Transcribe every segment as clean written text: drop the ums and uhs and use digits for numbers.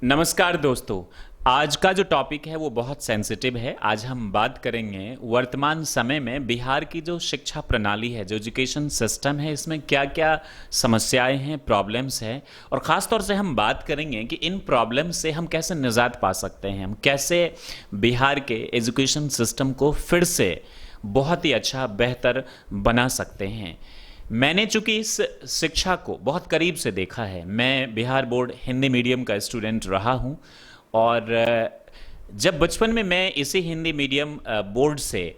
नमस्कार दोस्तों। आज का जो टॉपिक है वो बहुत सेंसिटिव है। आज हम बात करेंगे वर्तमान समय में बिहार की जो शिक्षा प्रणाली है, जो एजुकेशन सिस्टम है, इसमें क्या क्या समस्याएं हैं, प्रॉब्लम्स हैं, और ख़ास तौर से हम बात करेंगे कि इन प्रॉब्लम्स से हम कैसे निजात पा सकते हैं। हम कैसे बिहार के एजुकेशन सिस्टम को फिर से बहुत ही अच्छा, बेहतर बना सकते हैं। मैंने चूंकि इस शिक्षा को बहुत करीब से देखा है, मैं बिहार बोर्ड हिंदी मीडियम का स्टूडेंट रहा हूँ। और जब बचपन में मैं इसी हिंदी मीडियम बोर्ड से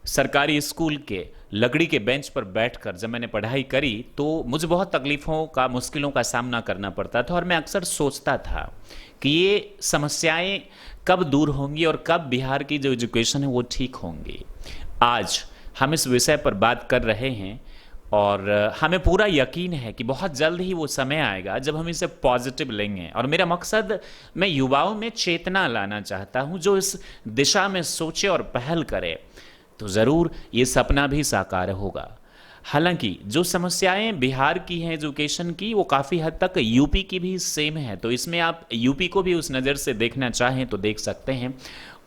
सरकारी स्कूल के लकड़ी के बेंच पर बैठकर जब मैंने पढ़ाई करी, तो मुझे बहुत तकलीफ़ों का, मुश्किलों का सामना करना पड़ता था। और मैं अक्सर सोचता था कि ये समस्याएं कब दूर होंगी और कब बिहार की जो एजुकेशन है वो ठीक होंगी। आज हम इस विषय पर बात कर रहे हैं और हमें पूरा यकीन है कि बहुत जल्द ही वो समय आएगा जब हम इसे पॉजिटिव लेंगे। और मेरा मकसद, मैं युवाओं में चेतना लाना चाहता हूं जो इस दिशा में सोचे और पहल करे, तो ज़रूर ये सपना भी साकार होगा। हालांकि जो समस्याएं बिहार की हैं एजुकेशन की, वो काफ़ी हद तक यूपी की भी सेम है, तो इसमें आप यूपी को भी उस नज़र से देखना चाहें तो देख सकते हैं।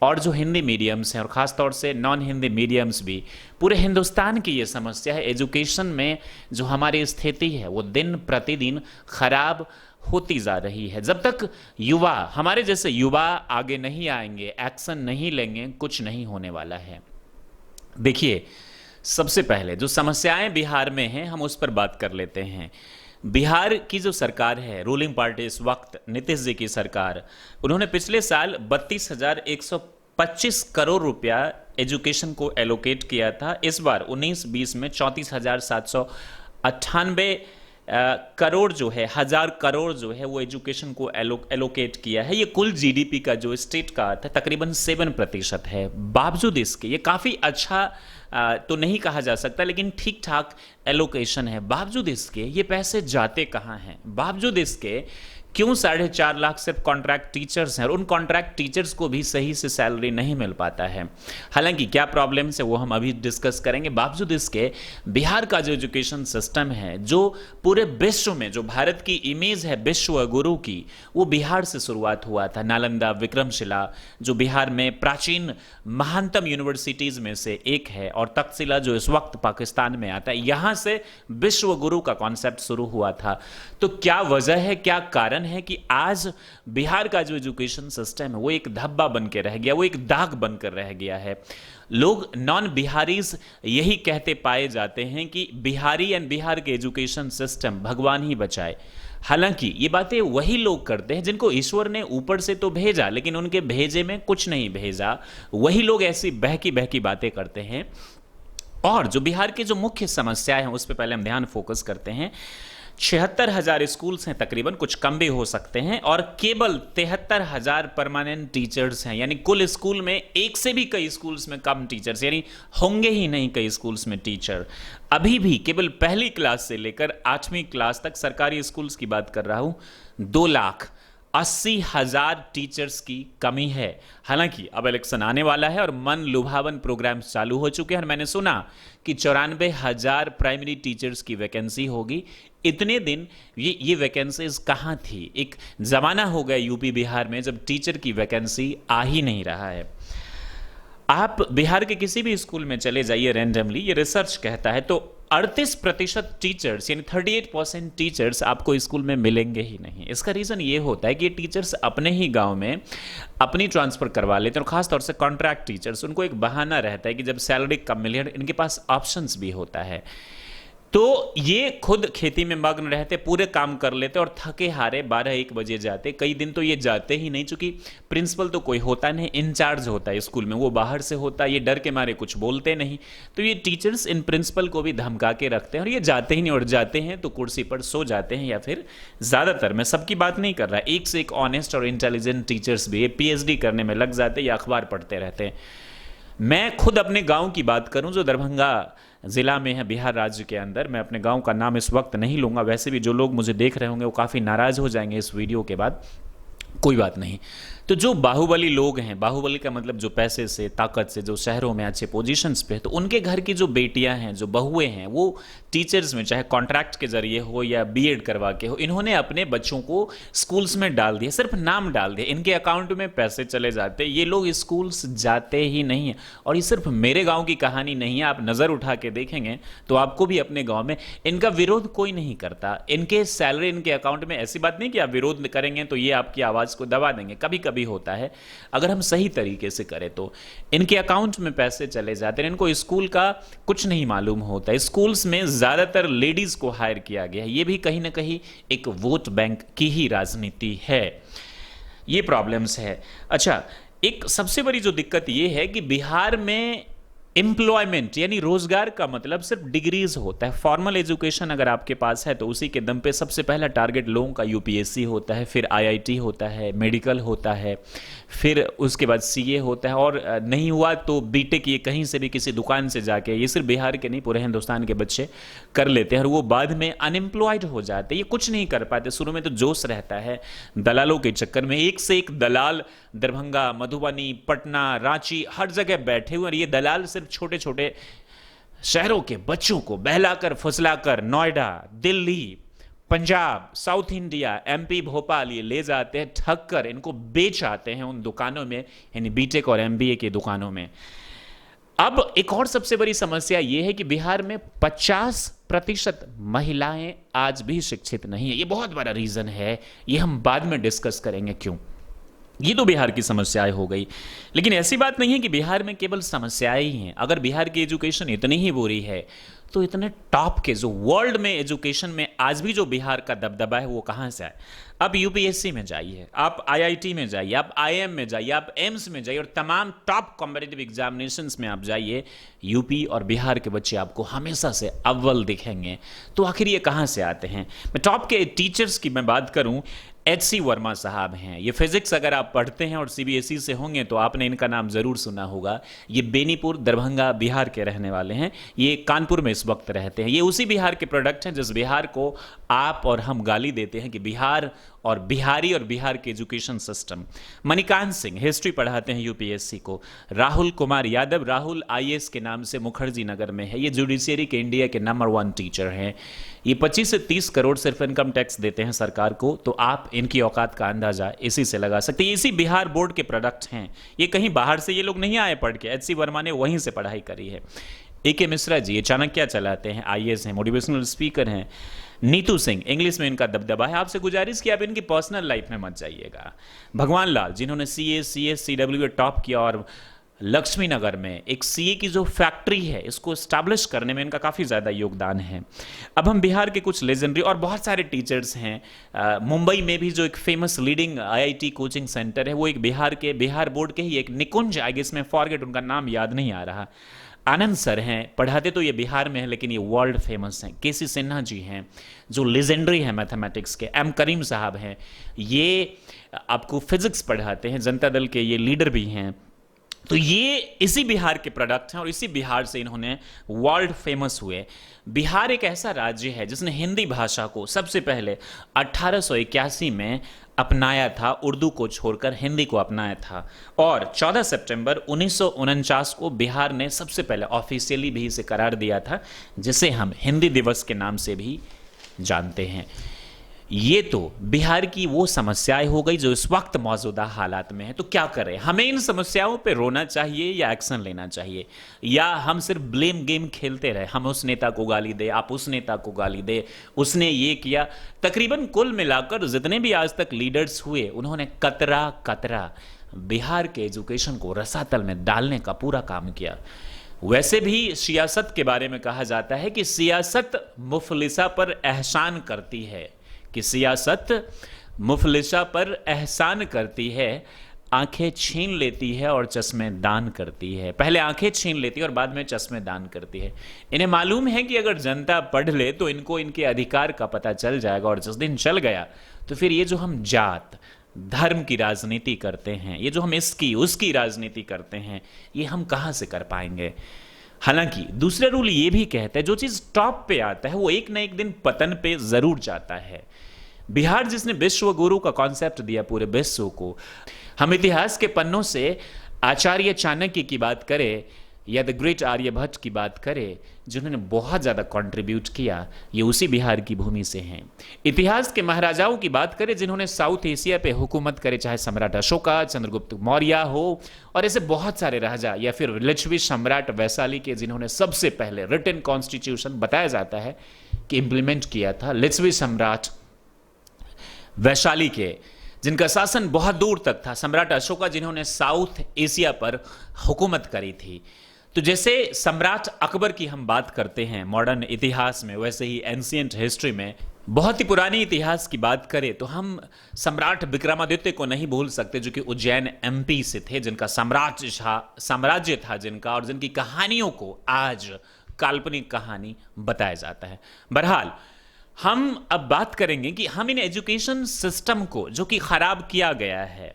और जो हिंदी मीडियम्स हैं और ख़ास तौर से नॉन हिंदी मीडियम्स भी, पूरे हिंदुस्तान की ये समस्या है। एजुकेशन में जो हमारी स्थिति है वो दिन प्रतिदिन खराब होती जा रही है। जब तक युवा, हमारे जैसे युवा आगे नहीं आएंगे, एक्शन नहीं लेंगे, कुछ नहीं होने वाला है। देखिए, सबसे पहले जो समस्याएं बिहार में हैं हम उस पर बात कर लेते हैं। बिहार की जो सरकार है, रूलिंग पार्टी इस वक्त नीतीश जी की सरकार, उन्होंने पिछले साल 32,125 करोड़ रुपया एजुकेशन को एलोकेट किया था। इस बार 19-20 में 34,798 करोड़ जो है, हजार करोड़ जो है वो एजुकेशन को एलोकेट किया है। ये कुल जीडीपी का जो स्टेट का था तकरीबन 7% है। बावजूद इसके, ये काफ़ी अच्छा तो नहीं कहा जा सकता, लेकिन ठीक ठाक एलोकेशन है। बावजूद इसके ये पैसे जाते कहाँ हैं? बावजूद इसके क्यों 4.5 लाख सिर्फ कॉन्ट्रैक्ट टीचर्स हैं और उन कॉन्ट्रैक्ट टीचर्स को भी सही से सैलरी नहीं मिल पाता है? हालांकि क्या प्रॉब्लम्स है वो हम अभी डिस्कस करेंगे। बावजूद इसके बिहार का जो एजुकेशन सिस्टम है, जो पूरे विश्व में जो भारत की इमेज है विश्व गुरु की, वो बिहार से शुरुआत हुआ था। नालंदा, विक्रमशिला जो बिहार में प्राचीन महानतम यूनिवर्सिटीज़ में से एक है, और तक्षशिला जो इस वक्त पाकिस्तान में आता है, यहाँ से विश्व गुरु का कॉन्सेप्ट शुरू हुआ था। तो क्या वजह है, क्या कारण है कि आज बिहार का जो एजुकेशन सिस्टम है वो एक धब्बा बन के रह गया, वो एक दाग बनकर रह गया है? लोग, नॉन बिहारीज, यही कहते पाए जाते हैं कि बिहारी एंड बिहार के एजुकेशन सिस्टम भगवान ही बचाए। हालांकि ये बातें वही लोग करते हैं जिनको ईश्वर ने ऊपर से तो भेजा, लेकिन उनके भेजे में कुछ नहीं भेजा। वही लोग ऐसी बहकी बहकी बातें करते हैं। और जो बिहार की जो मुख्य समस्याएं हैं उस पर पहले हम ध्यान फोकस करते हैं। 76,000 स्कूल्स हैं तकरीबन, कुछ कम भी हो सकते हैं, और केवल 73,000 परमानेंट टीचर्स हैं। यानी कुल स्कूल में एक से भी कई स्कूल्स में कम टीचर्स, यानी होंगे ही नहीं कई स्कूल्स में टीचर। अभी भी केवल पहली क्लास से लेकर 8वीं क्लास तक सरकारी स्कूल्स की बात कर रहा हूं, 2,80,000 टीचर्स की कमी है। हालांकि अब इलेक्शन आने वाला है और मन लुभावन प्रोग्राम्स चालू हो चुके हैं, और मैंने सुना कि 94,000 प्राइमरी टीचर्स की वैकेंसी होगी। इतने दिन ये वैकेंसीज कहाँ थी? एक ज़माना हो गया यूपी बिहार में जब टीचर की वैकेंसी आ ही नहीं रहा है। आप बिहार के किसी भी स्कूल में चले जाइए रैंडमली, ये रिसर्च कहता है, तो 38% टीचर्स, यानी 38% टीचर्स आपको स्कूल में मिलेंगे ही नहीं। इसका रीज़न ये होता है कि ये टीचर्स अपने ही गांव में अपनी ट्रांसफ़र करवा लेते हैं, और ख़ासतौर से कॉन्ट्रैक्ट टीचर्स, उनको एक बहाना रहता है कि जब सैलरी कम मिले, इनके पास ऑप्शंस भी होता है। तो ये खुद खेती में मग्न रहते, पूरे काम कर लेते और थके हारे 12-1 बजे जाते। कई दिन तो ये जाते ही नहीं, चूंकि प्रिंसिपल तो कोई होता नहीं, इंचार्ज होता है स्कूल में, वो बाहर से होता है, ये डर के मारे कुछ बोलते नहीं। तो ये टीचर्स इन प्रिंसिपल को भी धमका के रखते हैं और ये जाते ही नहीं, और जाते हैं तो कुर्सी पर सो जाते हैं, या फिर ज़्यादातर, मैं सबकी बात नहीं कर रहा, एक से एक ऑनेस्ट और इंटेलिजेंट टीचर्स भी PhD करने में लग जाते या अखबार पढ़ते रहते हैं। मैं खुद अपने गांव की बात करूं जो दरभंगा ज़िला में है, बिहार राज्य के अंदर। मैं अपने गांव का नाम इस वक्त नहीं लूँगा, वैसे भी जो लोग मुझे देख रहे होंगे वो काफ़ी नाराज़ हो जाएंगे इस वीडियो के बाद। कोई बात नहीं। तो जो बाहुबली लोग हैं, बाहुबली का मतलब जो पैसे से, ताकत से, जो शहरों में अच्छे पोजीशंस पे है, तो उनके घर की जो बेटियां हैं, जो बहुएं हैं, वो टीचर्स में, चाहे कॉन्ट्रैक्ट के जरिए हो या बीएड करवा के हो, इन्होंने अपने बच्चों को स्कूल्स में डाल दिया, सिर्फ नाम डाल दिया, इनके अकाउंट में पैसे चले जाते, ये लोग स्कूल्स जाते ही नहीं है। और ये सिर्फ मेरे गाँव की कहानी नहीं है, आप नज़र उठा के देखेंगे तो आपको भी अपने गाँव में इनका विरोध कोई नहीं करता। इनके सैलरी इनके अकाउंट में, ऐसी बात नहीं कि आप विरोध करेंगे तो ये आपकी आवाज़ को दबा देंगे, कभी कभी होता है, अगर हम सही तरीके से करें तो इनके अकाउंट में पैसे चले जाते हैं, इनको स्कूल का कुछ नहीं मालूम होता। स्कूल्स में ज्यादातर लेडीज को हायर किया गया है, ये भी कहीं ना कहीं एक वोट बैंक की ही राजनीति है। ये प्रॉब्लम्स है। अच्छा, एक सबसे बड़ी जो दिक्कत ये है कि बिहार में एम्प्लॉयमेंट यानी रोजगार का मतलब सिर्फ डिग्रीज होता है। फॉर्मल एजुकेशन अगर आपके पास है तो उसी के दम पे सबसे पहला टारगेट लोगों का यूपीएससी होता है, फिर आईआईटी होता है, मेडिकल होता है, फिर उसके बाद सीए होता है, और नहीं हुआ तो बीटेक, ये कहीं से भी किसी दुकान से जाके, ये सिर्फ बिहार के नहीं पूरे हिंदुस्तान के बच्चे कर लेते हैं, और वो बाद में अनएम्प्लॉयड हो जाते हैं, ये कुछ नहीं कर पाते। शुरू में तो जोश रहता है, दलालों के चक्कर में एक से एक दलाल दरभंगा, मधुबनी, पटना, रांची, हर जगह बैठे हुए, और ये दलाल सिर्फ छोटे छोटे शहरों के बच्चों को बहलाकर फुसलाकर Noida, Delhi, Punjab, South India, MP, Bhopal ये ले जाते हैं, ठग कर इनको बेच आते हैं उन दुकानों में, यानी बीटेक और एमबीए की दुकानों में। अब एक और सबसे बड़ी समस्या यह है कि बिहार में 50% महिलाएं आज भी शिक्षित नहीं है। ये बहुत बड़ा रीजन है, ये हम बाद में डिस्कस करेंगे क्यों। ये तो बिहार की समस्याएं हो गई, लेकिन ऐसी बात नहीं है कि बिहार में केवल समस्याएं ही हैं। अगर बिहार की एजुकेशन इतनी ही बुरी है तो इतने टॉप के जो वर्ल्ड में एजुकेशन में आज भी जो बिहार का दबदबा है वो कहां से आए। आप यूपीएससी में जाइए, आप आईआईटी में जाइए, आप आईएम में जाइए, आप एम्स में जाइए, और तमाम टॉप कॉम्पिटिटिव एग्जामिनेशंस में आप जाइए, यूपी और बिहार के बच्चे आपको हमेशा से अव्वल दिखेंगे। तो आखिर ये कहां से आते हैं। मैं टॉप के टीचर्स की मैं बात करूं, एच.सी. वर्मा साहब हैं। ये फिजिक्स अगर आप पढ़ते हैं और सीबीएसई से होंगे तो आपने इनका नाम जरूर सुना होगा। ये बेनीपुर, दरभंगा, बिहार के रहने वाले हैं। ये कानपुर में इस वक्त रहते हैं। ये उसी बिहार के प्रोडक्ट हैं जिस बिहार को आप और हम गाली देते हैं कि बिहार और बिहारी और बिहार के education system. Manikant Singh history पढ़ाते हैं यूपीएससी को। राहुल कुमार यादव, राहुल आईएएस के नाम से मुखर्जी नगर में है। ये जुडिशियरी के इंडिया के नंबर 1 टीचर हैं। ये 25 से 30 करोड़ सिर्फ इनकम टैक्स देते हैं सरकार को, तो आप इनकी औकात का अंदाजा इसी से लगा सकते हैं। इसी बिहार बोर्ड के प्रोडक्ट हैं। ये कहीं बाहर से ये लोग नहीं आए पढ़ के, एच.सी. वर्मा ने वहीं से पढ़ाई करी है। ए.के. मिश्रा जी ये चाणक्य चलाते हैं, आईएएस हैं, मोटिवेशनल स्पीकर हैं। नीतू सिंह, इंग्लिश में इनका दबदबा है। आपसे गुजारिश कि आप इनकी पर्सनल लाइफ में मत जाइएगा। भगवान लाल जिन्होंने सीए, सीएस, सीडब्ल्यू टॉप किया, और लक्ष्मी नगर में एक सीए की जो फैक्ट्री है इसको स्टैब्लिश करने में इनका काफ़ी ज़्यादा योगदान है। अब हम बिहार के कुछ लेजेंडरी और बहुत सारे टीचर्स हैं। मुंबई में भी जो एक famous leading IIT coaching centre है वो एक बिहार के, बिहार बोर्ड के ही एक निकुंज, आई गेस मैं फॉरगेट, उनका नाम याद नहीं आ रहा। आनंद सर हैं, पढ़ाते तो ये बिहार में है लेकिन ये वर्ल्ड फेमस हैं। केसी सिन्हा जी हैं जो लेजेंडरी हैं मैथमेटिक्स के। एम करीम साहब हैं, ये आपको फिजिक्स पढ़ाते हैं, जनता दल के ये लीडर भी हैं। तो ये इसी बिहार के प्रोडक्ट हैं और इसी बिहार से इन्होंने वर्ल्ड फेमस हुए। बिहार एक ऐसा राज्य है जिसने हिंदी भाषा को सबसे पहले 1881 में अपनाया था, उर्दू को छोड़कर हिंदी को अपनाया था, और 14 सितंबर 1949 को बिहार ने सबसे पहले ऑफिशियली भी इसे करार दिया था, जिसे हम हिंदी दिवस के नाम से भी जानते हैं। ये तो बिहार की वो समस्याएं हो गई जो इस वक्त मौजूदा हालात में है। तो क्या करें, हमें इन समस्याओं पे रोना चाहिए या एक्शन लेना चाहिए, या हम सिर्फ ब्लेम गेम खेलते रहे, हम उस नेता को गाली दे, आप उस नेता को गाली दे, उसने ये किया। तकरीबन कुल मिलाकर जितने भी आज तक लीडर्स हुए उन्होंने कतरा कतरा बिहार के एजुकेशन को रसातल में डालने का पूरा काम किया। वैसे भी सियासत के बारे में कहा जाता है कि सियासत मुफलिसा पर एहसान करती है, कि सियासत मुफलिसा पर एहसान करती है, आंखें छीन लेती है और चश्मे दान करती है। पहले आंखें छीन लेती है और बाद में चश्मे दान करती है। इन्हें मालूम है कि अगर जनता पढ़ ले तो इनको इनके अधिकार का पता चल जाएगा, और जिस दिन चल गया तो फिर ये जो हम जात धर्म की राजनीति करते हैं, ये जो हम इसकी उसकी राजनीति करते हैं, ये हम कहां से कर पाएंगे। हालांकि दूसरा रूल ये भी कहता है जो चीज टॉप पे आता है वो एक ना एक दिन पतन पे जरूर जाता है। बिहार जिसने विश्व गुरु का कॉन्सेप्ट दिया पूरे विश्व को। हम इतिहास के पन्नों से आचार्य चाणक्य की बात करें या द ग्रेट आर्यभट्ट की बात करें, जिन्होंने बहुत ज़्यादा कंट्रीब्यूट किया, ये उसी बिहार की भूमि से हैं। इतिहास के महाराजाओं की बात करें जिन्होंने साउथ एशिया पे हुकूमत करे, चाहे सम्राट अशोका, चंद्रगुप्त मौर्य हो, और ऐसे बहुत सारे राजा, या फिर लिच्छवी सम्राट वैशाली के, जिन्होंने सबसे पहले रिटन कॉन्स्टिट्यूशन बताया जाता है कि इंप्लीमेंट किया था, लिच्छवी सम्राट वैशाली के, जिनका शासन बहुत दूर तक था, सम्राट अशोका जिन्होंने साउथ एशिया पर हुकूमत करी थी। तो जैसे सम्राट अकबर की हम बात करते हैं मॉडर्न इतिहास में, वैसे ही एंशिएंट हिस्ट्री में बहुत ही पुरानी इतिहास की बात करें तो हम सम्राट विक्रमादित्य को नहीं भूल सकते, जो कि उज्जैन एमपी से थे, जिनका साम्राज्य था जिनका, और जिनकी कहानियों को आज काल्पनिक कहानी बताया जाता है। बहरहाल हम अब बात करेंगे कि हम इन एजुकेशन सिस्टम को, जो कि खराब किया गया है,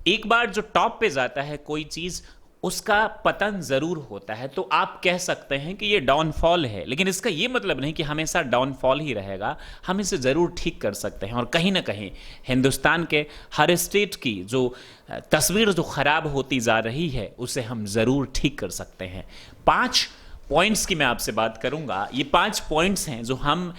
एक बार जो टॉप पे जाता है कोई चीज, उसका पतन जरूर होता है। तो आप कह सकते हैं कि ये डाउनफॉल है, लेकिन इसका ये मतलब नहीं कि हमेशा डाउनफॉल ही रहेगा। हम इसे जरूर ठीक कर सकते हैं, और कहीं ना कहीं हिंदुस्तान के हर स्टेट की जो तस्वीर जो खराब होती जा रही है, उसे हम जरूर ठीक कर सकते हैं। 5 पॉइंट्स की मैं आपसे बात करूंगा। ये 5 पॉइंट्स हैं जो हम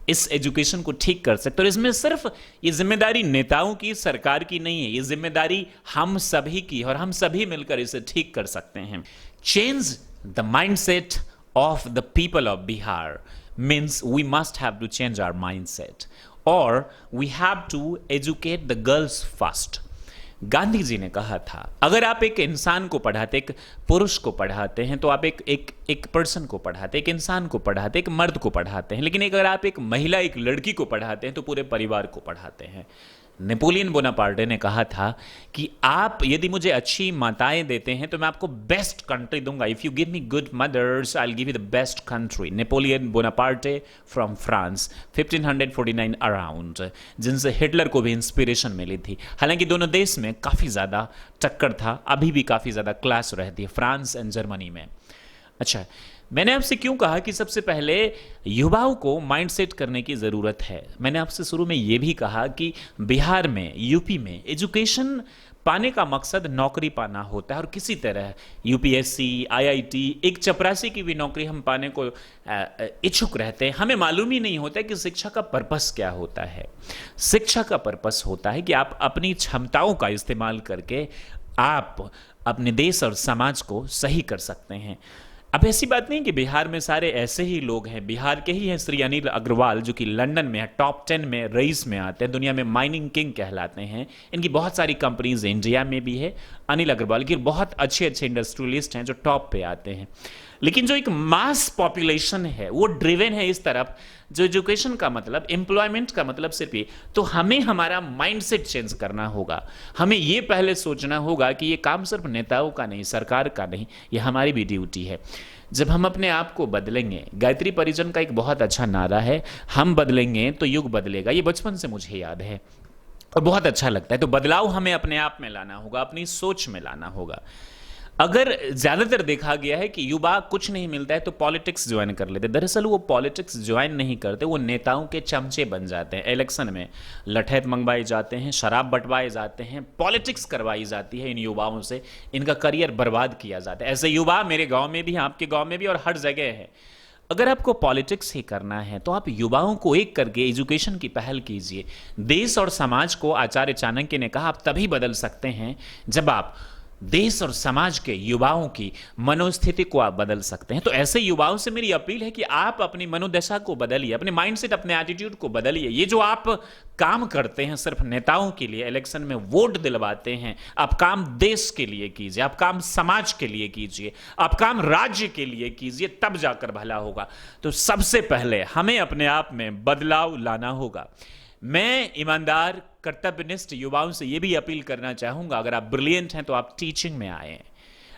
इस एजुकेशन को ठीक कर सकते हैं, और इसमें सिर्फ ये जिम्मेदारी नेताओं की, सरकार की नहीं है, ये जिम्मेदारी हम सभी की, और हम सभी मिलकर इसे ठीक कर सकते हैं। Change the mindset of the people of Bihar means we must have to change our mindset, और we have to educate the girls first. Gandhi ji ने कहा था, अगर आप एक इंसान को पढ़ाते, एक पुरुष को पढ़ाते हैं, तो आप एक पर्सन को पढ़ाते, एक इंसान को पढ़ाते, एक मर्द को पढ़ाते हैं। लेकिन अगर आप एक महिला, एक लड़की को पढ़ाते हैं, तो पूरे परिवार को पढ़ाते हैं। नेपोलियन बोनापार्टे ने कहा था कि आप यदि मुझे अच्छी माताएं देते हैं तो मैं आपको बेस्ट कंट्री दूंगा। If you give me good mother's I will give you the best country. Napoleon Bonaparte from France, 1549 around, जिनसे हिटलर को भी इंस्पिरेशन मिली थी। हालांकि दोनों देश में काफ़ी ज़्यादा टक्कर था, अभी भी काफ़ी ज़्यादा क्लास रहती है फ्रांस एंड जर्मनी में। अच्छा, मैंने आपसे क्यों कहा कि सबसे पहले युवाओं को माइंडसेट करने की ज़रूरत है। मैंने आपसे शुरू में यह भी कहा कि बिहार में, यूपी में एजुकेशन पाने का मकसद नौकरी पाना होता है, और किसी तरह यूपीएससी, आईआईटी, एक चपरासी की भी नौकरी हम पाने को इच्छुक रहते हैं। हमें मालूम ही नहीं होता कि शिक्षा का पर्पस क्या होता है। शिक्षा का पर्पस होता है कि आप अपनी क्षमताओं का इस्तेमाल करके आप अपने देश और समाज को सही कर सकते हैं। अब ऐसी बात नहीं कि बिहार में सारे ऐसे ही लोग हैं। बिहार के ही हैं श्री अनिल अग्रवाल, जो कि लंदन में टॉप 10 में रईस में आते हैं, दुनिया में माइनिंग किंग कहलाते हैं। इनकी बहुत सारी कंपनीज इंडिया में भी है। अनिल अग्रवाल की बहुत अच्छे अच्छे इंडस्ट्रियलिस्ट हैं जो टॉप पे आते हैं। लेकिन जो एक मास पॉपुलेशन है वो ड्रिवन है इस तरफ, जो एजुकेशन का मतलब, एम्प्लॉयमेंट का मतलब सिर्फ ये। तो हमें हमारा माइंडसेट चेंज करना होगा। हमें ये पहले सोचना होगा कि ये काम सिर्फ नेताओं का नहीं, सरकार का नहीं, ये हमारी भी ड्यूटी है। जब हम अपने आप को बदलेंगे, गायत्री परिजन का एक बहुत अच्छा नारा है, हम बदलेंगे तो युग बदलेगा। ये बचपन से मुझे याद है और बहुत अच्छा लगता है। तो बदलाव हमें अपने आप में लाना होगा, अपनी सोच में लाना होगा। अगर ज्यादातर देखा गया है कि युवा कुछ नहीं मिलता है तो पॉलिटिक्स ज्वाइन कर लेते, दरअसल वो पॉलिटिक्स ज्वाइन नहीं करते, वो नेताओं के चमचे बन जाते हैं। इलेक्शन में लठैत मंगवाए जाते हैं, शराब बंटवाए जाते हैं, पॉलिटिक्स करवाई जाती है इन युवाओं से, इनका करियर बर्बाद किया जाता है। ऐसे युवा मेरे गांव में भी, आपके गांव में भी, और हर जगह है। अगर आपको पॉलिटिक्स ही करना है तो आप युवाओं को एक करके एजुकेशन की पहल कीजिए। देश और समाज को, आचार्य चाणक्य ने कहा, आप तभी बदल सकते हैं जब आप देश और समाज के युवाओं की मनोस्थिति को आप बदल सकते हैं। तो ऐसे युवाओं से मेरी अपील है कि आप अपनी मनोदशा को बदलिए, अपने माइंडसेट, अपने एटीट्यूड को बदलिए। ये जो आप काम करते हैं सिर्फ नेताओं के लिए, इलेक्शन में वोट दिलवाते हैं, आप काम देश के लिए कीजिए, आप काम समाज के लिए कीजिए, आप काम राज्य के लिए कीजिए, तब जाकर भला होगा। तो सबसे पहले हमें अपने आप में बदलाव लाना होगा। मैं ईमानदार, कर्तव्यनिष्ठ युवाओं से यह भी अपील करना चाहूंगा, अगर आप ब्रिलियंट हैं तो आप टीचिंग में आए।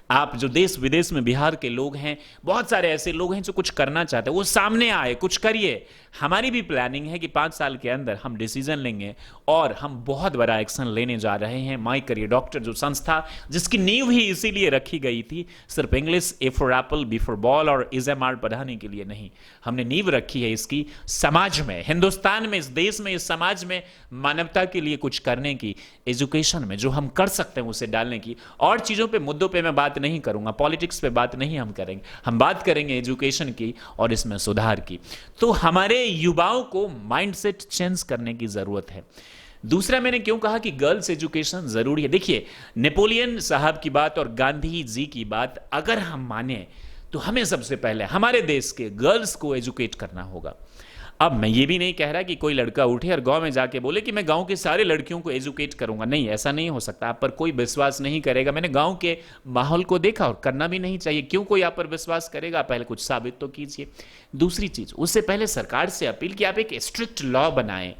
आप जो देश विदेश में बिहार के लोग हैं, बहुत सारे ऐसे लोग हैं जो कुछ करना चाहते हैं, वो सामने आए, कुछ करिए। हमारी भी प्लानिंग है कि 5 साल के अंदर हम डिसीजन लेंगे और हम बहुत बड़ा एक्शन लेने जा रहे हैं। माई करियर डॉक्टर जो संस्था जिसकी नींव ही इसीलिए रखी गई थी, सिर्फ English A for apple B for ball और इज एम आर पढ़ाने के लिए नहीं, हमने नींव रखी है इसकी समाज में, हिंदुस्तान में, इस देश में, इस समाज में मानवता के लिए कुछ करने की, एजुकेशन में जो हम कर सकते हैं उसे डालने की। और चीज़ों पे, मुद्दों पे मैं बात नहीं करूंगा, पॉलिटिक्स पे बात नहीं हम करेंगे, हम बात करेंगे एजुकेशन की और इसमें सुधार की। तो हमारे युवाओं को माइंडसेट चेंज करने की जरूरत है। दूसरा, मैंने क्यों कहा कि गर्ल्स एजुकेशन जरूरी है। देखिए, नेपोलियन साहब की बात और गांधी जी की बात अगर हम माने तो हमें सबसे पहले हमारे देश के गर्ल्स को एजुकेट करना होगा। अब मैं ये भी नहीं कह रहा कि कोई लड़का उठे और गांव में जाके बोले कि मैं गांव के सारे लड़कियों को एजुकेट करूंगा, नहीं, ऐसा नहीं हो सकता। आप पर कोई विश्वास नहीं करेगा। मैंने गांव के माहौल को देखा और करना भी नहीं चाहिए। क्यों कोई आप पर विश्वास करेगा? पहले कुछ साबित तो कीजिए। दूसरी चीज, उससे पहले सरकार से अपील कि आप एक स्ट्रिक्ट लॉ बनाएं,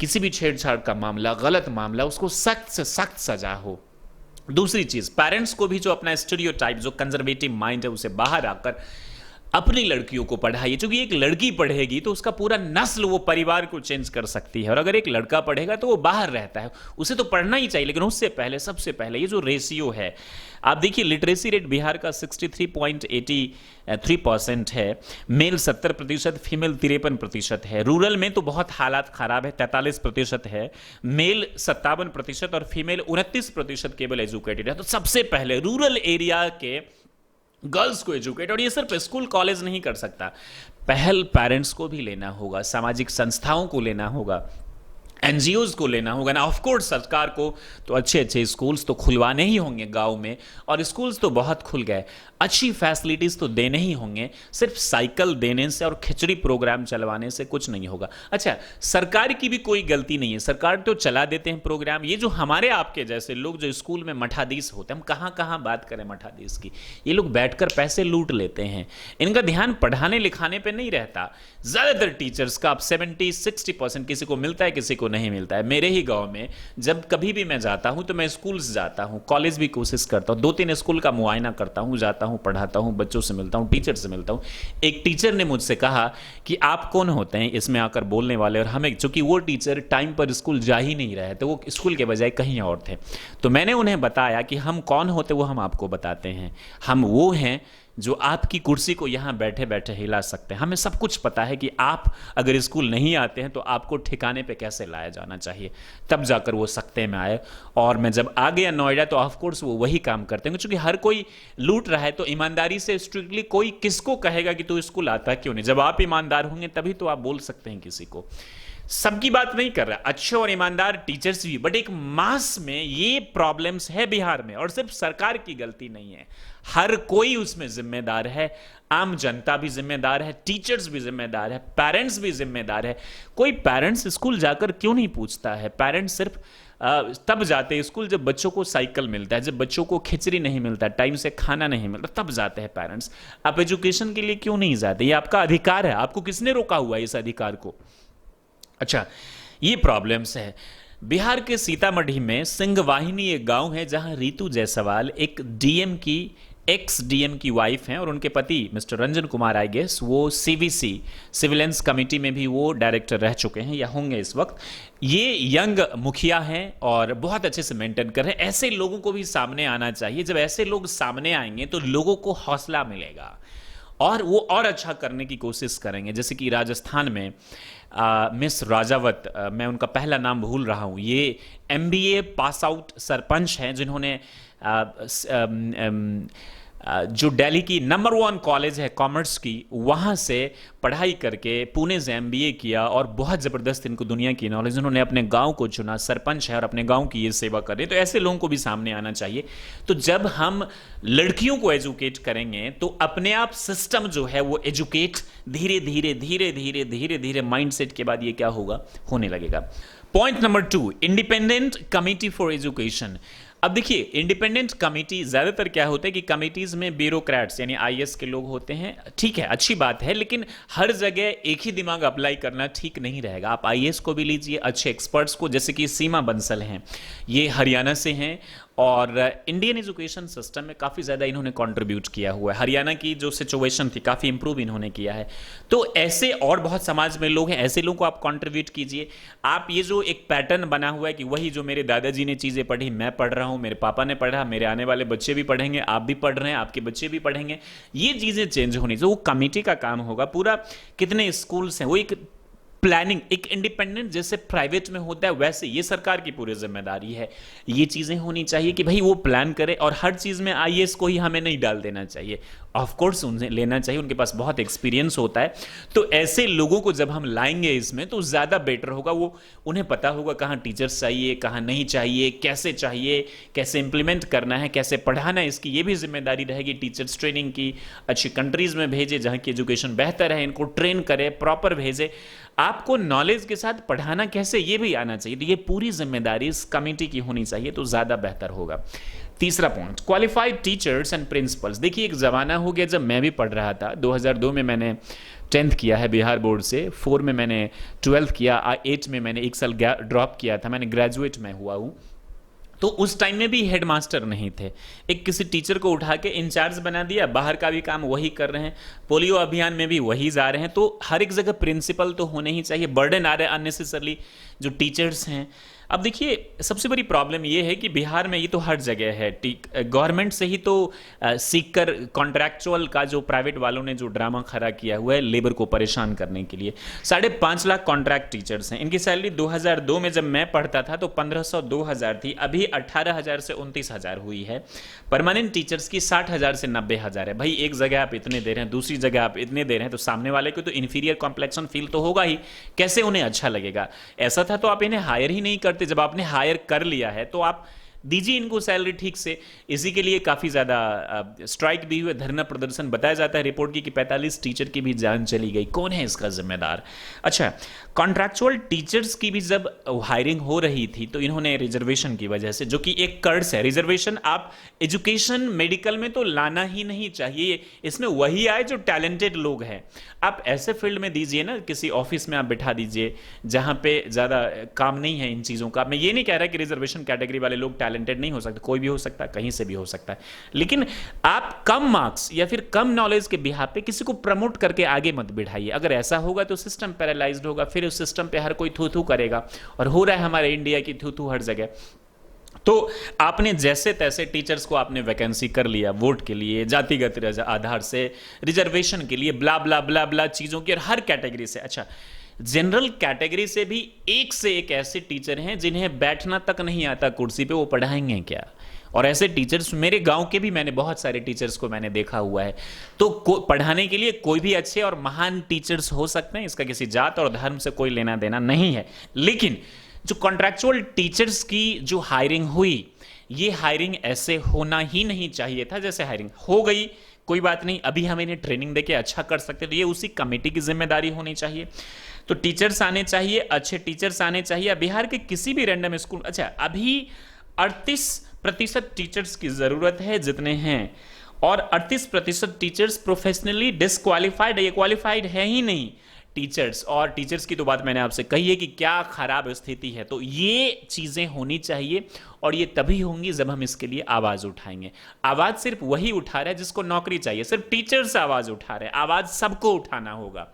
किसी भी छेड़छाड़ का मामला, गलत मामला, उसको सख्त से सख्त सजा हो। दूसरी चीज, पेरेंट्स को भी जो अपना स्टीरियोटाइप, जो कंजर्वेटिव माइंड है, उसे बाहर आकर अपनी लड़कियों को पढ़ाइए। क्योंकि एक लड़की पढ़ेगी तो उसका पूरा नस्ल, वो परिवार को चेंज कर सकती है, और अगर एक लड़का पढ़ेगा तो वो बाहर रहता है, उसे तो पढ़ना ही चाहिए। लेकिन उससे पहले, सबसे पहले ये जो रेशियो है, आप देखिए लिटरेसी रेट बिहार का 63.83% है, मेल 70%, फीमेल 53% है। रूरल में तो बहुत हालात खराब है, 43% है, मेल 57% और फीमेल 29% केवल एजुकेटेड है। तो सबसे पहले रूरल एरिया के गर्ल्स को एजुकेट, और ये सिर्फ स्कूल कॉलेज नहीं कर सकता, पहल पेरेंट्स को भी लेना होगा, सामाजिक संस्थाओं को लेना होगा, एनजीओज को लेना होगा ना। ऑफकोर्स सरकार को तो अच्छे अच्छे स्कूल्स तो खुलवाने ही होंगे गांव में, और स्कूल्स तो बहुत खुल गए, अच्छी फैसिलिटीज तो देने ही होंगे। सिर्फ साइकिल देने से और खिचड़ी प्रोग्राम चलवाने से कुछ नहीं होगा। अच्छा, सरकार की भी कोई गलती नहीं है, सरकार तो चला देते हैं प्रोग्राम। ये जो हमारे आपके जैसे लोग जो स्कूल में मठाधीश होते हैं, हम कहाँ कहाँ बात करें मठाधीश की, ये लोग बैठकर पैसे लूट लेते हैं, इनका ध्यान पढ़ाने लिखाने पर नहीं रहता। ज्यादातर टीचर्स का आप 70-60% किसी को मिलता है, किसी को नहीं मिलता है। मेरे ही गांव में जब कभी भी मैं जाता हूं तो मैं स्कूल्स जाता हूं, कॉलेज भी कोशिश करता हूं, 2-3 स्कूल का मुआयना करता हूं, जाता हूं, पढ़ाता हूं, बच्चों से मिलता हूं, टीचर से मिलता हूं। एक टीचर ने मुझसे कहा कि आप कौन होते हैं इसमें आकर बोलने वाले, और हमें, चूंकि वो टीचर टाइम पर स्कूल जा ही नहीं रहे थे, वो स्कूल के बजाय कहीं और थे, तो मैंने उन्हें बताया कि हम कौन होते वो हम आपको बताते हैं। हम वो हैं जो आपकी कुर्सी को यहां बैठे बैठे हिला सकते हैं। हमें सब कुछ पता है कि आप अगर स्कूल नहीं आते हैं तो आपको ठिकाने पे कैसे लाया जाना चाहिए, तब जाकर वो सख्ते में आए। और मैं जब आ गया नोएडा तो ऑफकोर्स वो वही काम करते हैं, क्योंकि हर कोई लूट रहा है, तो ईमानदारी से स्ट्रिक्टली कोई किसको कहेगा कि तू स्कूल आता क्यों नहीं? जब आप ईमानदार होंगे तभी तो आप बोल सकते हैं किसी को। सबकी बात नहीं कर रहा, अच्छे और ईमानदार टीचर्स भी, बट एक मास में ये प्रॉब्लम्स है बिहार में, और सिर्फ सरकार की गलती नहीं है, हर कोई उसमें जिम्मेदार है। आम जनता भी जिम्मेदार है, टीचर्स भी जिम्मेदार है, पेरेंट्स भी जिम्मेदार है। कोई पेरेंट्स स्कूल जाकर क्यों नहीं पूछता है? पेरेंट्स सिर्फ तब जाते हैं स्कूल जब बच्चों को साइकिल मिलता है, जब बच्चों को खिचड़ी नहीं मिलता, टाइम से खाना नहीं मिलता, तब जाते हैं पेरेंट्स। आप एजुकेशन के लिए क्यों नहीं जाते? ये आपका अधिकार है, आपको किसने रोका हुआ है इस अधिकार को? अच्छा, ये प्रॉब्लम्स है। बिहार के सीतामढ़ी में सिंहवाहिनी एक गांव है जहां रीतू जायसवाल एक डीएम की, एक्स डीएम की वाइफ हैं, और उनके पति mister Ranjan Kumar, I guess वो सीवीसी, सिविलेंस कमेटी में भी वो डायरेक्टर रह चुके हैं या होंगे इस वक्त। ये यंग मुखिया हैं और बहुत अच्छे से मेंटेन कर रहे हैं। ऐसे लोगों को भी सामने आना चाहिए। जब ऐसे लोग सामने आएंगे तो लोगों को हौसला मिलेगा और वो और अच्छा करने की कोशिश करेंगे। जैसे कि राजस्थान में मिस राजावत, मैं उनका पहला नाम भूल रहा हूँ, ये एमबीए पास आउट सरपंच हैं, जिन्होंने जो दिल्ली की नंबर 1 कॉलेज है कॉमर्स की, वहाँ से पढ़ाई करके पुणे से एमबीए किया, और बहुत ज़बरदस्त इनको दुनिया की नॉलेज, उन्होंने अपने गांव को चुना, सरपंच है और अपने गांव की ये सेवा कर रहे हैं। तो ऐसे लोगों को भी सामने आना चाहिए। तो जब हम लड़कियों को एजुकेट करेंगे तो अपने आप सिस्टम जो है वो एजुकेट धीरे धीरे धीरे धीरे धीरे धीरे माइंडसेट के बाद ये क्या होगा, होने लगेगा। Point number 2, independent committee for education. अब देखिए, इंडिपेंडेंट कमिटी ज़्यादातर क्या होता है कि कमिटीज़ में ब्यूरोक्रेट्स यानी आईएएस के लोग होते हैं। ठीक है, अच्छी बात है, लेकिन हर जगह एक ही दिमाग अप्लाई करना ठीक नहीं रहेगा। आप आईएएस को भी लीजिए, अच्छे एक्सपर्ट्स को, जैसे कि सीमा बंसल हैं, ये हरियाणा से हैं और इंडियन एजुकेशन सिस्टम में काफ़ी ज़्यादा इन्होंने कंट्रीब्यूट किया हुआ है। हरियाणा की जो सिचुएशन थी काफ़ी इंप्रूव इन्होंने किया है। तो ऐसे और बहुत समाज में लोग हैं, ऐसे लोगों को आप कंट्रीब्यूट कीजिए। आप ये जो एक पैटर्न बना हुआ है कि वही जो मेरे दादाजी ने चीज़ें पढ़ी मैं पढ़ रहा हूँ, मेरे पापा ने पढ़ा, मेरे आने वाले बच्चे भी पढ़ेंगे, आप भी पढ़ रहे हैं, आपके बच्चे भी पढ़ेंगे, ये चीज़ें चेंज होनी चाहिए। वो कमेटी का काम होगा पूरा। कितने स्कूल्स हैं, वो एक प्लानिंग, एक इंडिपेंडेंट जैसे प्राइवेट में होता है वैसे ये सरकार की पूरी जिम्मेदारी है। ये चीज़ें होनी चाहिए कि भाई वो प्लान करे, और हर चीज़ में आईएएस को ही हमें नहीं डाल देना चाहिए। ऑफ कोर्स उन्हें लेना चाहिए, उनके पास बहुत एक्सपीरियंस होता है। तो ऐसे लोगों को जब हम लाएंगे इसमें तो ज़्यादा बेटर होगा। वो उन्हें पता होगा कहाँ टीचर्स चाहिए, कहाँ नहीं चाहिए, कैसे इंप्लीमेंट करना है, कैसे पढ़ाना है, इसकी ये भी जिम्मेदारी रहेगी। टीचर्स ट्रेनिंग की अच्छी कंट्रीज़ में भेजे जहाँ की एजुकेशन बेहतर है, इनको ट्रेन करे, प्रॉपर भेजे। आपको नॉलेज के साथ पढ़ाना कैसे ये भी आना चाहिए। तो ये पूरी जिम्मेदारी इस कमेटी की होनी चाहिए, तो ज़्यादा बेहतर होगा। तीसरा point, qualified teachers and principles. देखिए, एक ज़माना हो गया जब मैं भी पढ़ रहा था। 2002 में मैंने 10th किया है बिहार बोर्ड से, 4 में मैंने 12th किया, 8 में मैंने एक साल ड्रॉप किया था, मैंने ग्रेजुएट में हुआ हूँ। तो उस टाइम में भी हेडमास्टर नहीं थे। एक किसी टीचर को उठा के इंचार्ज बना दिया, बाहर का भी काम वही कर रहे हैं, पोलियो अभियान में भी वही जा रहे हैं। तो हर एक जगह प्रिंसिपल तो होने ही चाहिए। बर्डन आ रहा है अननेसेसरली जो टीचर्स हैं। अब देखिए, सबसे बड़ी प्रॉब्लम ये है कि बिहार में ये तो हर जगह है, गवर्नमेंट से ही तो सीख कर कॉन्ट्रैक्चुअल का जो प्राइवेट वालों ने जो ड्रामा खड़ा किया हुआ है लेबर को परेशान करने के लिए। 5.5 लाख कॉन्ट्रैक्ट टीचर्स हैं। इनकी सैलरी 2002 में जब मैं पढ़ता था तो 1500 2000 थी, अभी 18,000 से 29,000 हुई है। परमानेंट टीचर्स की 60,000 से 90,000 है। भाई, एक जगह आप इतने दे रहे हैं, दूसरी जगह आप इतने दे रहे हैं, तो सामने वाले को तो इन्फीरियर कॉम्प्लेक्शन फील तो होगा ही। कैसे उन्हें अच्छा लगेगा? ऐसा था तो आप इन्हें हायर ही नहीं करते। जब आपने हायर कर लिया है तो आप दीजिए इनको सैलरी ठीक से। इसी के लिए काफ़ी ज़्यादा स्ट्राइक भी हुए, धरना प्रदर्शन। बताया जाता है रिपोर्ट की कि 45 टीचर की भी जान चली गई। कौन है इसका जिम्मेदार? अच्छा, कॉन्ट्रैक्चुअल टीचर्स की भी जब हायरिंग हो रही थी तो इन्होंने रिजर्वेशन की वजह से, जो कि एक कर्ज है, रिजर्वेशन आप एजुकेशन मेडिकल में तो लाना ही नहीं चाहिए। इसमें वही आए जो टैलेंटेड लोग हैं। आप ऐसे फील्ड में दीजिए ना, किसी ऑफिस में आप बिठा दीजिए जहां पे ज़्यादा काम नहीं है इन चीज़ों का। मैं ये नहीं कह रहा कि रिजर्वेशन कैटेगरी वाले लोग टैलेंटेड नहीं हो सकते, कोई भी हो सकता है, कहीं से भी हो सकता है। लेकिन आप कम मार्क्स या फिर कम नॉलेज के बिहाफ पे किसी को प्रमोट करके आगे मत बिठाइए। अगर ऐसा होगा तो सिस्टम पैरालाइज्ड होगा, फिर उस सिस्टम पे हर कोई थू थू करेगा। और हो रहा है हमारे इंडिया की थू थू हर जगह। तो आपने जैसे तैसे टीचर्स को आपने वैकेंसी कर लिया, वोट के लिए, जातिगत आधार से, रिजर्वेशन के लिए, ब्ला ब्ला ब्ला ब्ला चीज़ों की, और हर कैटेगरी से। अच्छा, जनरल कैटेगरी से भी एक से एक ऐसे टीचर हैं जिन्हें बैठना तक नहीं आता कुर्सी पे, वो पढ़ाएंगे क्या? और ऐसे टीचर्स मेरे गांव के भी, मैंने बहुत सारे टीचर्स को मैंने देखा हुआ है। तो पढ़ाने के लिए कोई भी अच्छे और महान टीचर्स हो सकते हैं, इसका किसी जात और धर्म से कोई लेना देना नहीं है। लेकिन जो कॉन्ट्रैक्चुअल टीचर्स की जो हायरिंग हुई, ये हायरिंग ऐसे होना ही नहीं चाहिए था जैसे हायरिंग हो गई। कोई बात नहीं, अभी हम इन्हें ट्रेनिंग देके अच्छा कर सकते, तो ये उसी कमेटी की जिम्मेदारी होनी चाहिए। तो टीचर्स आने चाहिए, अच्छे टीचर्स आने चाहिए। बिहार के किसी भी रैंडम स्कूल, अच्छा अभी 38% टीचर्स की जरूरत है जितने हैं, और 38% टीचर्स प्रोफेशनली डिसक्वालिफाइड है, ये क्वालिफाइड है ही नहीं टीचर्स। और टीचर्स की तो बात मैंने आपसे कही है कि क्या खराब स्थिति है। तो ये चीजें होनी चाहिए, और ये तभी होंगी जब हम इसके लिए आवाज उठाएंगे। आवाज सिर्फ वही उठा रहा है जिसको नौकरी चाहिए, सिर्फ टीचर्स आवाज उठा रहे हैं। आवाज सबको उठाना होगा।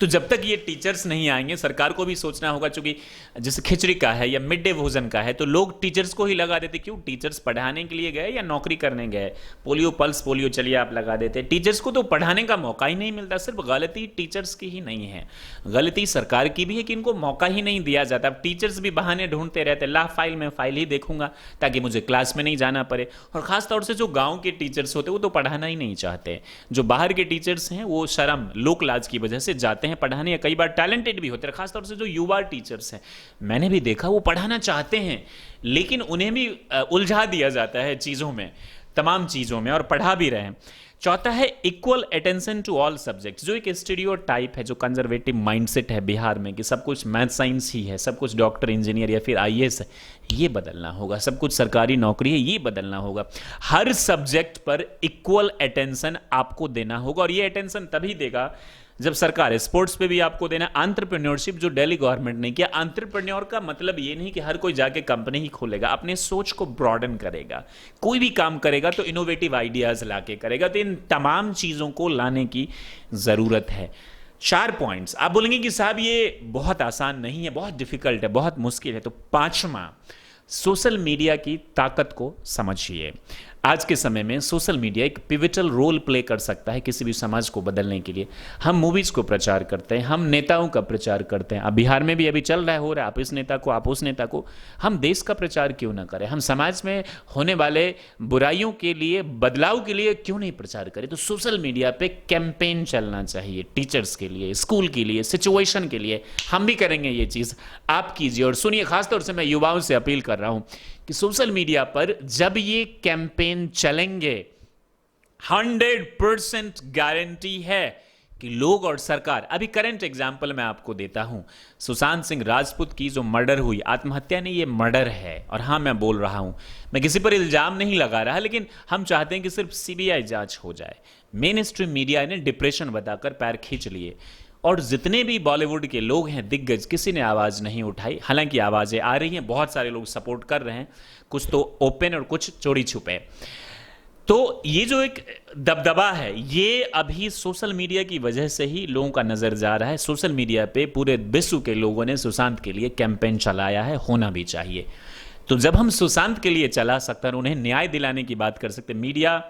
तो जब तक ये टीचर्स नहीं आएंगे, सरकार को भी सोचना होगा, क्योंकि जैसे खिचड़ी का है या मिड डे भोजन का है, तो लोग टीचर्स को ही लगा देते। क्यों? टीचर्स पढ़ाने के लिए गए या नौकरी करने गए? पोलियो पल्स पोलियो चलिए आप लगा देते। टीचर्स को तो पढ़ाने का मौका ही नहीं मिलता। सिर्फ गलती टीचर्स की ही नहीं है, गलती सरकार की भी है कि इनको मौका ही नहीं दिया जाता। अब टीचर्स भी बहाने ढूंढते रहते, ला फाइल में फाइल ही देखूंगा ताकि मुझे क्लास में नहीं जाना पड़े। और खासतौर से जो गाँव के टीचर्स होते वो तो पढ़ाना ही नहीं चाहते। जो बाहर के टीचर्स हैं वो शर्म लोक लाज की वजह से जाते हैं पढ़ाने, या कई बार टैलेंटेड भी होते हैं। खासतौर से जो युवा टीचर्स हैं, मैंने भी देखा, वो पढ़ाना चाहते हैं लेकिन उन्हें भी उलझा दिया जाता है चीज़ों में, तमाम चीज़ों में, और पढ़ा भी रहे हैं। चौथा है equal attention to all subjects, जो एक स्टीरियोटाइप है, जो कंजर्वेटिव माइंडसेट है बिहार में कि सब कुछ मैथ साइंस ही है, सब कुछ डॉक्टर इंजीनियर या फिर आईएएस है, ये बदलना होगा। सब कुछ सरकारी नौकरी है, ये बदलना होगा। हर सब्जेक्ट पर इक्वल अटेंशन आपको देना होगा, और ये अटेंशन तभी देगा जब सरकार है। स्पोर्ट्स पे भी आपको देना। एंटरप्रेन्योरशिप जो दिल्ली गवर्नमेंट ने किया, एंटरप्रेन्योर का मतलब ये नहीं कि हर कोई जाके कंपनी ही खोलेगा, अपने सोच को ब्रॉडन करेगा। कोई भी काम करेगा तो इनोवेटिव आइडियाज लाके करेगा। तो इन तमाम चीजों को लाने की जरूरत है। 4 पॉइंट्स। आप बोलेंगे कि साहब ये बहुत आसान नहीं है, बहुत डिफिकल्ट है, बहुत मुश्किल है। तो 5वां, सोशल मीडिया की ताकत को समझिए। आज के समय में सोशल मीडिया एक पिविटल रोल प्ले कर सकता है किसी भी समाज को बदलने के लिए। हम मूवीज को प्रचार करते हैं, हम नेताओं का प्रचार करते हैं। अब बिहार में भी अभी चल रहा है, हो रहा है, आप इस नेता को, आप उस नेता को। हम देश का प्रचार क्यों ना करें? हम समाज में होने वाले बुराइयों के लिए, बदलाव के लिए क्यों नहीं प्रचार करें? तो सोशल मीडिया पे कैंपेन चलना चाहिए, टीचर्स के लिए, स्कूल के लिए, सिचुएशन के लिए। हम भी करेंगे ये चीज, आप कीजिए। और सुनिए, खासतौर से मैं युवाओं से अपील कर रहा हूं कि सोशल मीडिया पर जब ये कैंपेन चलेंगे, 100% गारंटी है कि लोग और सरकार। अभी करंट एग्जाम्पल मैं आपको देता हूं, सुशांत सिंह राजपूत की जो मर्डर हुई, आत्महत्या नहीं, ये मर्डर है। और हां, मैं बोल रहा हूं, मैं किसी पर इल्जाम नहीं लगा रहा, लेकिन हम चाहते हैं कि सिर्फ सीबीआई जांच हो जाए। मेन स्ट्रीम मीडिया ने डिप्रेशन बताकर पैर खींच लिए, और जितने भी बॉलीवुड के लोग हैं दिग्गज, किसी ने आवाज नहीं उठाई। हालांकि आवाजें आ रही हैं, बहुत सारे लोग सपोर्ट कर रहे हैं, कुछ तो ओपन और कुछ चोरी छुपे। तो ये जो एक दबदबा है, ये अभी सोशल मीडिया की वजह से ही लोगों का नजर जा रहा है। सोशल मीडिया पे पूरे विश्व के लोगों ने सुशांत के लिए कैंपेन चलाया है, होना भी चाहिए। तो जब हम सुशांत के लिए चला सकते हैं, उन्हें न्याय दिलाने की बात कर सकते हैं। मीडिया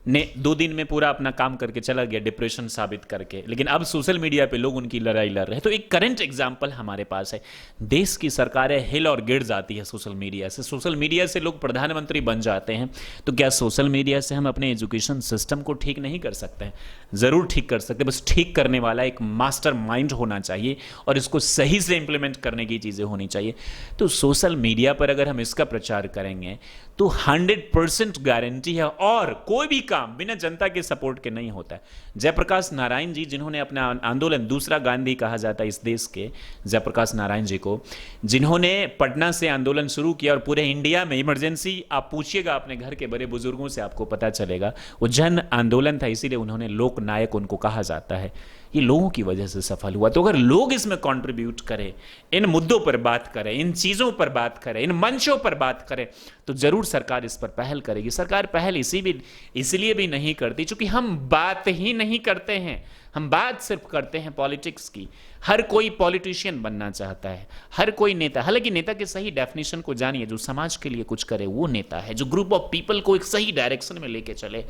ने 2 दिन में पूरा अपना काम करके चला गया, डिप्रेशन साबित करके, लेकिन अब सोशल मीडिया पे लोग उनकी लड़ाई लड़ रहे हैं। तो एक करंट एग्जांपल हमारे पास है। देश की सरकारें हिल और गिर जाती है सोशल मीडिया से। सोशल मीडिया से लोग प्रधानमंत्री बन जाते हैं। तो क्या सोशल मीडिया से हम अपने एजुकेशन सिस्टम को ठीक नहीं कर सकते हैं? जरूर ठीक कर सकते हैं, बस ठीक करने वाला एक मास्टर माइंड होना चाहिए और इसको सही से इंप्लीमेंट करने की चीजें होनी चाहिए। तो सोशल मीडिया पर अगर हम इसका प्रचार करेंगे तो 100% गारंटी है। और कोई भी काम बिना जनता के सपोर्ट के नहीं होता है। जयप्रकाश नारायण जी, जिन्होंने अपना आंदोलन, दूसरा गांधी कहा जाता है इस देश के, जयप्रकाश नारायण जी को, जिन्होंने पटना से आंदोलन शुरू किया और पूरे इंडिया में इमरजेंसी, आप पूछिएगा अपने घर के बड़े बुजुर्गों से, आपको पता चलेगा वो जन आंदोलन था। इसीलिए उन्होंने लोक नायक उनको कहा जाता है। ये लोगों की वजह से सफल हुआ। तो अगर लोग इसमें कंट्रीब्यूट करें, इन मुद्दों पर बात करें, इन चीजों पर बात करें, इन मंचों पर बात करें, तो जरूर सरकार इस पर पहल करेगी। सरकार पहल इसलिए भी नहीं करती क्योंकि हम बात ही नहीं करते हैं। हम बात सिर्फ करते हैं पॉलिटिक्स की। हर कोई पॉलिटिशियन बनना चाहता है, हर कोई नेता। हालांकि नेता के सही डेफिनेशन को जानिए, जो समाज के लिए कुछ करे वो नेता है, जो ग्रुप ऑफ पीपल को एक सही डायरेक्शन में लेके चले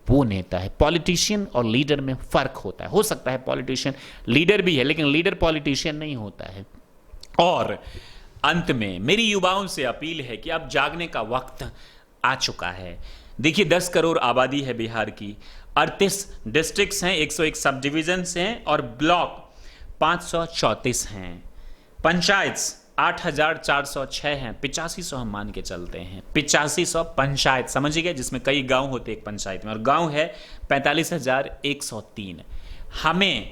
वो नेता है। पॉलिटिशियन और लीडर में फर्क होता है। हो सकता है पॉलिटिशियन लीडर भी है, लेकिन लीडर पॉलिटिशियन नहीं होता है। और अंत में मेरी युवाओं से अपील है कि अब जागने का वक्त आ चुका है। देखिए, 10 करोड़ आबादी है बिहार की, 38 डिस्ट्रिक्ट्स हैं, 101 सब डिविजन्स हैं और ब्लॉक 534 हैं, पंचायत 8,406 हैं, 8500 हम मान के चलते हैं। 8500 पंचायत समझिए, जिसमें कई गांव होते एक पंचायत में, और गांव है 45,103। हमें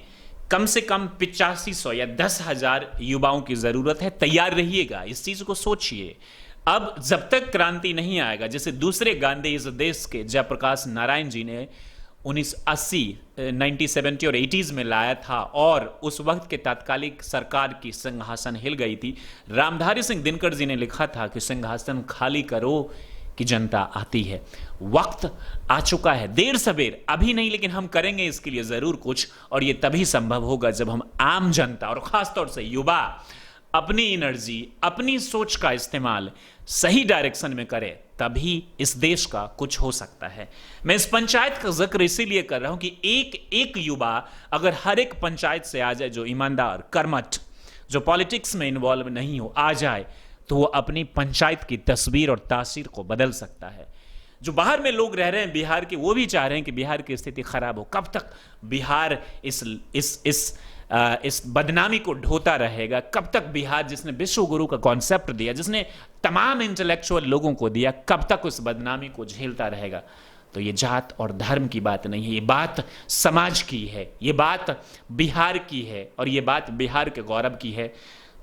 कम से कम 8500 या 10,000 युवाओं की जरूरत है। तैयार रहिएगा, इस चीज को सोचिए। अब जब तक क्रांति नहीं आएगा, जैसे दूसरे गांधी इस देश के जयप्रकाश नारायण जी ने 1980, 1970 और 80s में लाया था, और उस वक्त के तात्कालिक सरकार की सिंहासन हिल गई थी। रामधारी सिंह दिनकर जी ने लिखा था कि सिंहासन खाली करो कि जनता आती है। वक्त आ चुका है, देर सवेर अभी नहीं, लेकिन हम करेंगे इसके लिए जरूर कुछ। और ये तभी संभव होगा जब हम आम जनता और खासतौर से युवा अपनी एनर्जी, अपनी सोच का इस्तेमाल सही डायरेक्शन में करें, तभी इस देश का कुछ हो सकता है। मैं इस पंचायत का जिक्र इसीलिए कर रहा हूं कि एक युवा अगर हर एक पंचायत से आ जाए, जो ईमानदार, कर्मठ, जो पॉलिटिक्स में इन्वॉल्व नहीं हो, आ जाए, तो वो अपनी पंचायत की तस्वीर और तासीर को बदल सकता है। जो बाहर में लोग रह रहे हैं बिहार के, वो भी चाह रहे हैं कि बिहार की स्थिति खराब हो। कब तक बिहार इस बदनामी को ढोता रहेगा? कब तक बिहार, जिसने विश्व गुरु का कॉन्सेप्ट दिया, जिसने तमाम इंटेलेक्चुअल लोगों को दिया, कब तक उस बदनामी को झेलता रहेगा? तो ये जात और धर्म की बात नहीं है, ये बात समाज की है, ये बात बिहार की है और ये बात बिहार के गौरव की है।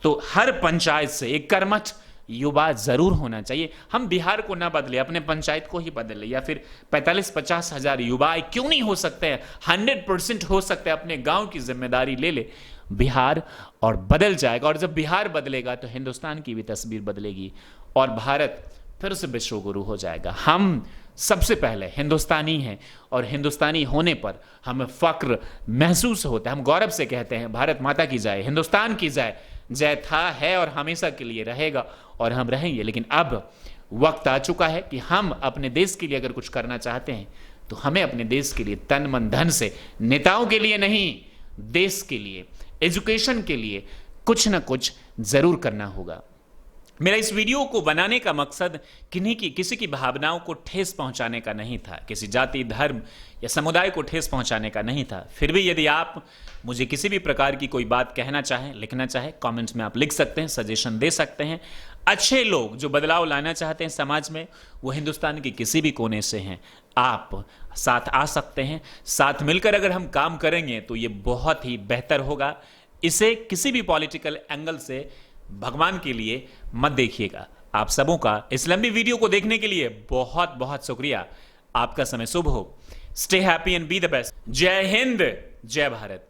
तो हर पंचायत से एक कर्मठ युवा जरूर होना चाहिए। हम बिहार को ना बदले, अपने पंचायत को ही बदले, या फिर 45-50 हजार युवा क्यों नहीं हो सकते हैं, 100% हो सकते हैं। अपने गांव की जिम्मेदारी ले ले बिहार और बदल जाएगा। और जब बिहार बदलेगा तो हिंदुस्तान की भी तस्वीर बदलेगी और भारत फिर से विश्व गुरु हो जाएगा। हम सबसे पहले हिंदुस्तानी हैं और हिंदुस्तानी होने पर हमें फक्र महसूस होता है। हम गौरव से कहते हैं भारत माता की जय, हिंदुस्तान की जय। जय था, है और हमेशा के लिए रहेगा और हम रहेंगे। लेकिन अब वक्त आ चुका है कि हम अपने देश के लिए अगर कुछ करना चाहते हैं तो हमें अपने देश के लिए तन मन धन से, नेताओं के लिए नहीं, देश के लिए, एजुकेशन के लिए कुछ ना कुछ जरूर करना होगा। मेरा इस वीडियो को बनाने का मकसद किसी की भावनाओं को ठेस पहुंचाने का नहीं था, किसी जाति, धर्म या समुदाय को ठेस पहुंचाने का नहीं था। फिर भी यदि आप मुझे किसी भी प्रकार की कोई बात कहना चाहें, लिखना चाहें, कमेंट्स में आप लिख सकते हैं, सजेशन दे सकते हैं। अच्छे लोग जो बदलाव लाना चाहते हैं समाज में, वो हिंदुस्तान के किसी भी कोने से हैं, आप साथ आ सकते हैं। साथ मिलकर अगर हम काम करेंगे तो ये बहुत ही बेहतर होगा। इसे किसी भी पॉलिटिकल एंगल से भगवान के लिए मत देखिएगा। आप सबों का इस लंबी वीडियो को देखने के लिए बहुत बहुत शुक्रिया। आपका समय शुभ हो। Stay happy and be the best. जय हिंद, जय भारत।